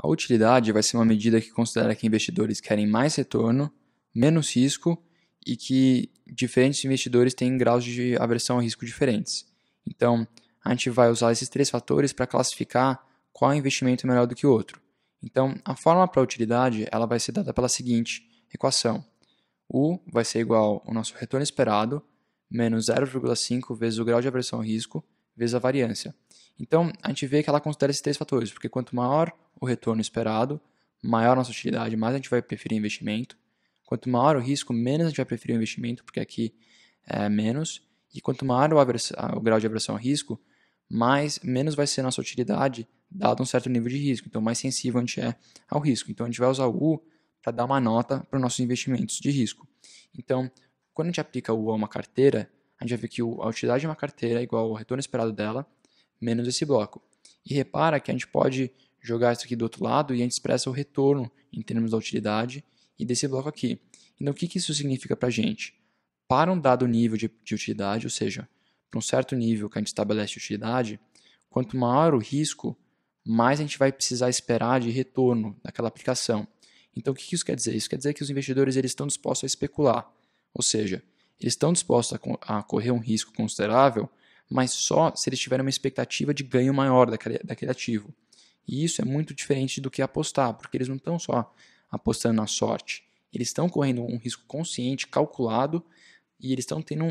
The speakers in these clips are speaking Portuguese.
A utilidade vai ser uma medida que considera que investidores querem mais retorno, menos risco e que diferentes investidores têm graus de aversão ao risco diferentes. Então, a gente vai usar esses três fatores para classificar qual investimento é melhor do que o outro. Então, a fórmula para a utilidade ela vai ser dada pela seguinte equação. U vai ser igual ao nosso retorno esperado, menos 0,5 vezes o grau de aversão ao risco, vezes a variância. Então, a gente vê que ela considera esses três fatores, porque quanto maior o retorno esperado, maior a nossa utilidade, mais a gente vai preferir investimento. Quanto maior o risco, menos a gente vai preferir o investimento, porque aqui é menos. E quanto maior o grau de aversão ao risco, menos vai ser a nossa utilidade, dado um certo nível de risco. Então, mais sensível a gente é ao risco. Então, a gente vai usar o U para dar uma nota para os nossos investimentos de risco. Então, quando a gente aplica o U a uma carteira, a gente vai ver que a utilidade de uma carteira é igual ao retorno esperado dela, menos esse bloco. E repara que a gente pode jogar isso aqui do outro lado e a gente expressa o retorno em termos da utilidade e desse bloco aqui. Então, o que isso significa para a gente? Para um dado nível de utilidade, ou seja, para um certo nível que a gente estabelece de utilidade, quanto maior o risco, mais a gente vai precisar esperar de retorno daquela aplicação. Então, o que isso quer dizer? Isso quer dizer que os investidores eles estão dispostos a especular, ou seja, eles estão dispostos a correr um risco considerável, mas só se eles tiverem uma expectativa de ganho maior daquele ativo. E isso é muito diferente do que apostar, porque eles não estão só apostando na sorte, eles estão correndo um risco consciente, calculado, e eles estão tendo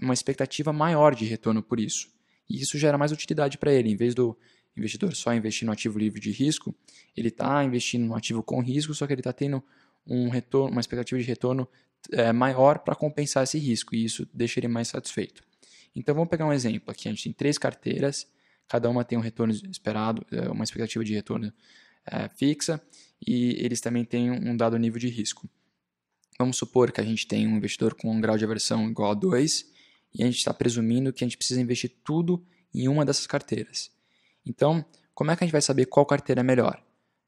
uma expectativa maior de retorno por isso. E isso gera mais utilidade para ele. Em vez do investidor só investir no ativo livre de risco, ele está investindo no ativo com risco, só que ele está tendo uma expectativa de retorno maior para compensar esse risco, e isso deixa ele mais satisfeito. Então vamos pegar um exemplo aqui, a gente tem 3 carteiras, cada uma tem um retorno esperado, uma expectativa de retorno fixa, e eles também têm um dado nível de risco. Vamos supor que a gente tem um investidor com um grau de aversão igual a 2, e a gente está presumindo que a gente precisa investir tudo em uma dessas carteiras. Então, como é que a gente vai saber qual carteira é melhor?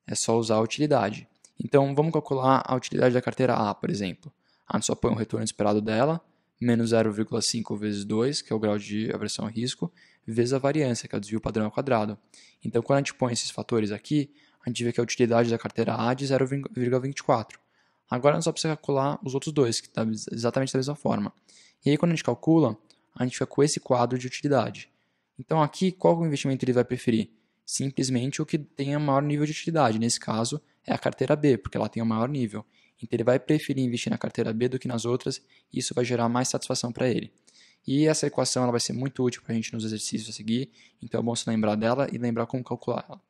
É só usar a utilidade. Então, vamos calcular a utilidade da carteira A, por exemplo. A gente só põe o retorno esperado dela, menos 0,5 vezes 2, que é o grau de aversão ao risco, vezes a variância, que é o desvio padrão ao quadrado. Então, quando a gente põe esses fatores aqui, a gente vê que a utilidade da carteira A é de 0,24. Agora, a gente só precisa calcular os outros dois, que está exatamente da mesma forma. E aí, quando a gente calcula, a gente fica com esse quadro de utilidade. Então, aqui, qual investimento ele vai preferir? Simplesmente o que tenha maior nível de utilidade. Nesse caso, é a carteira B, porque ela tem o maior nível. Então, ele vai preferir investir na carteira B do que nas outras, e isso vai gerar mais satisfação para ele. E essa equação ela vai ser muito útil para a gente nos exercícios a seguir, então é bom se lembrar dela e lembrar como calcular ela.